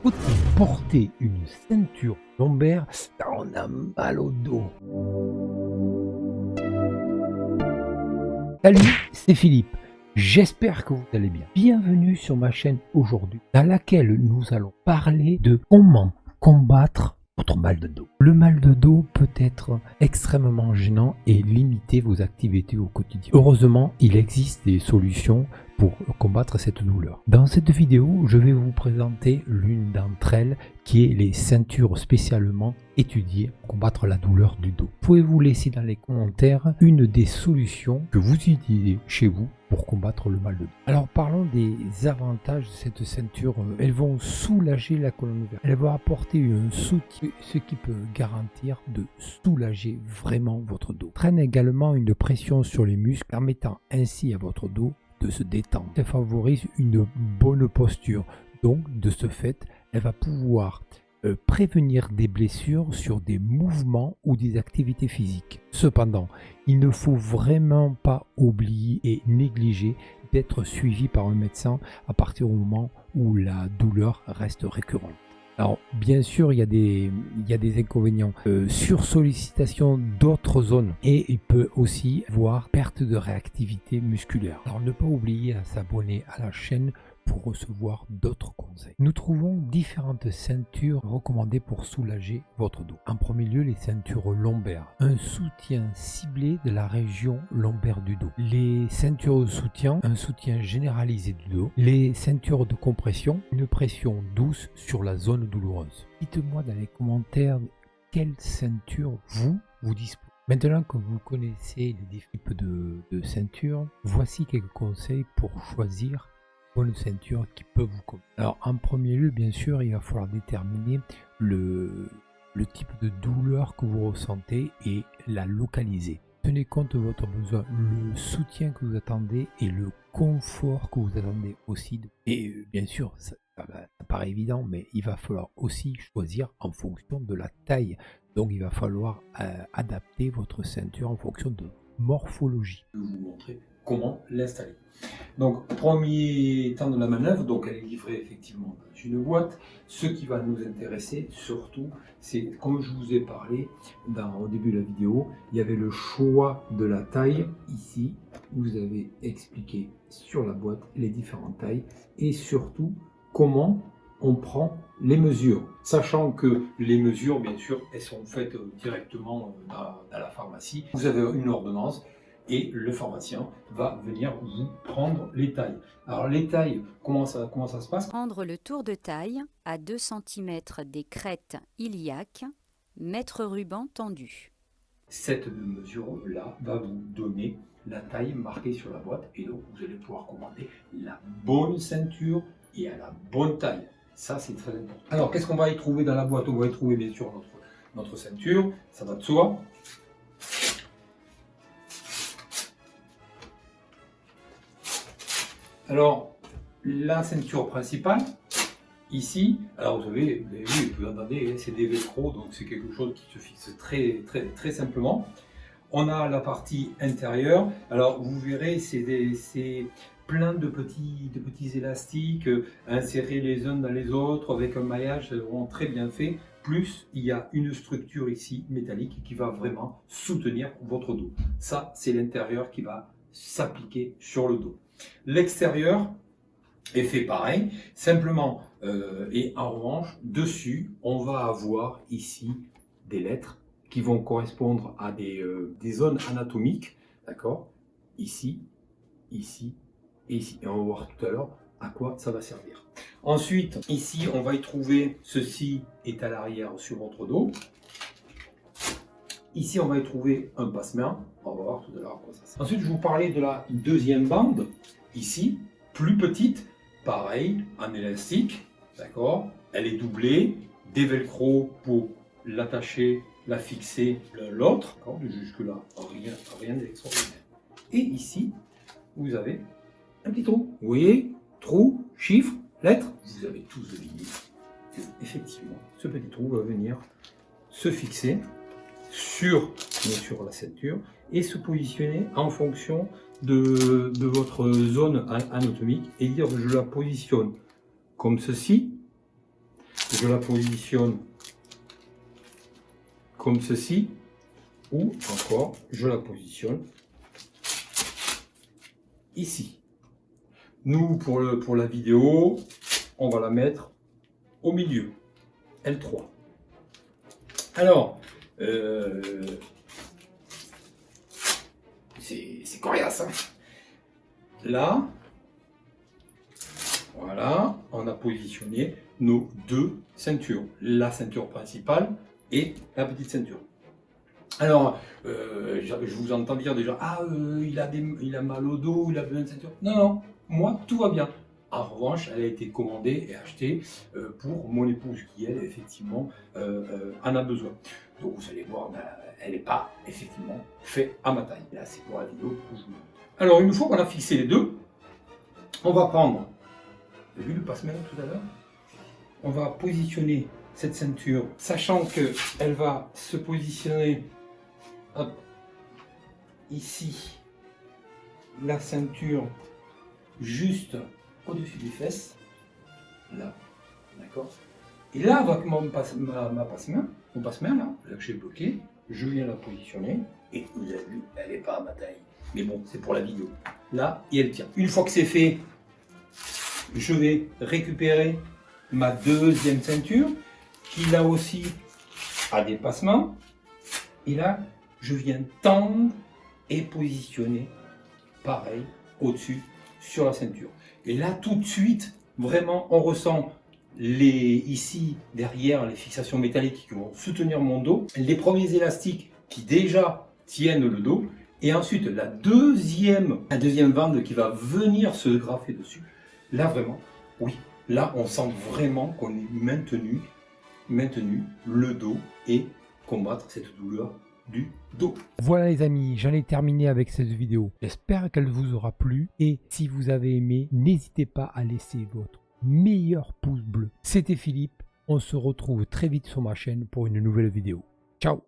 Faut-il porter une ceinture lombaire quand on a mal au dos? Salut, c'est Philippe. J'espère que vous allez bien. Bienvenue sur ma chaîne aujourd'hui, dans laquelle nous allons parler de comment combattre votre mal de dos. Le mal de dos peut être extrêmement gênant et limiter vos activités au quotidien. Heureusement, il existe des solutions pour combattre cette douleur. Dans cette vidéo, je vais vous présenter l'une d'entre elles qui est les ceintures spécialement étudiées pour combattre la douleur du dos. Pouvez-vous laisser dans les commentaires une des solutions que vous utilisez chez vous pour combattre le mal de dos. Alors parlons des avantages de cette ceinture. Elles vont soulager la colonne vertébrale. Elles vont apporter un soutien, ce qui peut garantir de soulager vraiment votre dos. Traîne également une pression sur les muscles, permettant ainsi à votre dos de se détendre. Ça favorise une bonne posture. Donc de ce fait, elle va pouvoir prévenir des blessures sur des mouvements ou des activités physiques. Cependant, il ne faut vraiment pas oublier et négliger d'être suivi par un médecin à partir du moment où la douleur reste récurrente. Alors bien sûr, il y a des inconvénients, sursollicitation d'autres zones et il peut aussi avoir perte de réactivité musculaire. Alors ne pas oublier à s'abonner à la chaîne pour recevoir d'autres conseils. Nous trouvons différentes ceintures recommandées pour soulager votre dos. En premier lieu, les ceintures lombaires, un soutien ciblé de la région lombaire du dos. Les ceintures de soutien, un soutien généralisé du dos. Les ceintures de compression, une pression douce sur la zone douloureuse. Dites-moi dans les commentaires quelle ceinture vous disposez. Maintenant que vous connaissez les types de ceintures, voici quelques conseils pour choisir bonne ceinture qui peut vous convenir. Alors en premier lieu, bien sûr, il va falloir déterminer le type de douleur que vous ressentez et la localiser. Tenez compte de votre besoin, le soutien que vous attendez et le confort que vous attendez aussi. Et bien sûr, ça paraît évident, mais il va falloir aussi choisir en fonction de la taille. Donc il va falloir adapter votre ceinture en fonction de morphologie. Je vais vous montrer comment l'installer. Donc, premier temps de la manœuvre, donc elle est livrée effectivement dans une boîte. Ce qui va nous intéresser surtout, c'est comme je vous ai parlé au début de la vidéo, il y avait le choix de la taille. Ici, vous avez expliqué sur la boîte les différentes tailles et surtout comment on prend les mesures, sachant que les mesures, bien sûr, elles sont faites directement dans la pharmacie. Vous avez une ordonnance et le pharmacien va venir vous prendre les tailles. Alors les tailles, comment ça se passe? Prendre le tour de taille à 2 cm des crêtes iliaques, mettre ruban tendu. Cette mesure-là va vous donner la taille marquée sur la boîte et donc vous allez pouvoir commander la bonne ceinture et à la bonne taille. Ça, c'est très important. Alors, qu'est-ce qu'on va y trouver dans la boîte? On va y trouver bien sûr notre ceinture, ça va de soi. Alors, la ceinture principale, ici, alors vous avez vu, vous entendez, c'est des velcro, donc c'est quelque chose qui se fixe très simplement. On a la partie intérieure, alors vous verrez, c'est plein de petits élastiques insérés les uns dans les autres avec un maillage vraiment très bien fait. Plus il y a une structure ici métallique qui va vraiment soutenir votre dos. Ça, c'est l'intérieur qui va s'appliquer sur le dos. L'extérieur est fait pareil, simplement, et en revanche, dessus, on va avoir ici des lettres qui vont correspondre à des zones anatomiques, d'accord? Ici, ici et ici. Et on va voir tout à l'heure à quoi ça va servir. Ensuite, ici, on va y trouver, ceci est à l'arrière sur votre dos. Ici, on va y trouver un passe-main. On va voir tout à l'heure à quoi ça sert. Ensuite, je vous parlais de la deuxième bande. Ici, plus petite, pareil, en élastique. D'accord? Elle est doublée. Des velcro pour l'attacher, la fixer l'un l'autre. Jusque-là, rien d'extraordinaire. Et ici, vous avez un petit trou. Vous voyez? Trou, chiffre, lettre. Vous avez tous deviné que, effectivement, ce petit trou va venir se fixer sur la ceinture et se positionner en fonction de votre zone anatomique et dire je la positionne comme ceci je la positionne comme ceci, ou encore je la positionne ici. Nous, pour la vidéo, on va la mettre au milieu, L3. Alors, c'est coriace, hein. Là, voilà, on a positionné nos deux ceintures, la ceinture principale et la petite ceinture. Alors, je vous entends dire déjà, ah, il a mal au dos, il a besoin de ceinture. Non, non, moi, tout va bien. En revanche, elle a été commandée et achetée pour mon épouse qui, elle, effectivement, en a besoin. Donc, vous allez voir, elle n'est pas, effectivement, faite à ma taille. Là, c'est pour la vidéo que je vous montre. Alors, une fois qu'on a fixé les deux, on va prendre, vous avez vu le passe-main tout à l'heure? On va positionner cette ceinture, sachant qu'elle va se positionner, hop, ici, la ceinture juste au-dessus des fesses, là, d'accord. Et là, avec ma passe-main, mon passe-main là que j'ai bloqué, je viens la positionner, et vous avez vu, elle n'est pas à ma taille. Mais bon, c'est pour la vidéo. Là, et elle tient. Une fois que c'est fait, je vais récupérer ma deuxième ceinture, qui là aussi a des passements. Et là, je viens tendre et positionner pareil au-dessus sur la ceinture. Et là, tout de suite, vraiment, on ressent ici, derrière, les fixations métalliques qui vont soutenir mon dos, les premiers élastiques qui déjà tiennent le dos, et ensuite la deuxième bande qui va venir se graffer dessus. Là, vraiment, oui, là, on sent vraiment qu'on est maintenu le dos et combattre cette douleur du dos. Voilà les amis, j'en ai terminé avec cette vidéo. J'espère qu'elle vous aura plu et si vous avez aimé, n'hésitez pas à laisser votre meilleur pouce bleu. C'était Philippe, on se retrouve très vite sur ma chaîne pour une nouvelle vidéo. Ciao!